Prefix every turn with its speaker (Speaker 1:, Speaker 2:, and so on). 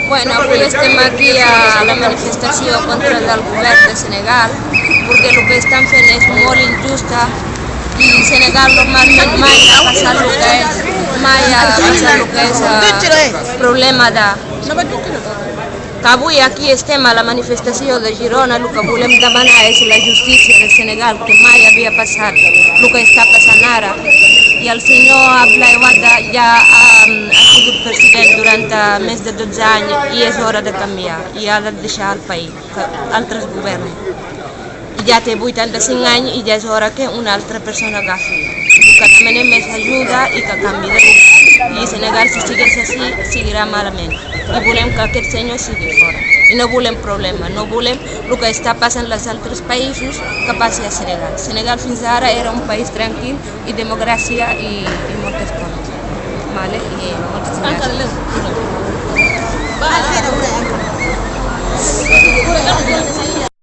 Speaker 1: Bueno, avui estem aquí a la manifestació contra el govern de Senegal perquè el que estan fent és molt injusta i Senegal normalment mai ha passat el que és, problema de... Que avui aquí estem a la manifestació de Girona, el que volem demanar és la justícia de Senegal, que mai havia passat el que està passant ara. I el senyor Abdoulaye Wade ja ha sigut president durant més de 12 anys i és hora de canviar i ha de deixar el país, que altres governen. Ja té 85 anys i ja és hora que una altra persona agafi. El que demanem és ajuda i que canvi de govern. I Senegal, si sigués així, seguirà malament. I volem que aquest senyor sigui fora. I no volem problema, no volem el que està passant als altres països que passi a Senegal. Senegal fins ara era un país tranquil i democràcia i moltes coses. Vale? I moltes gràcies.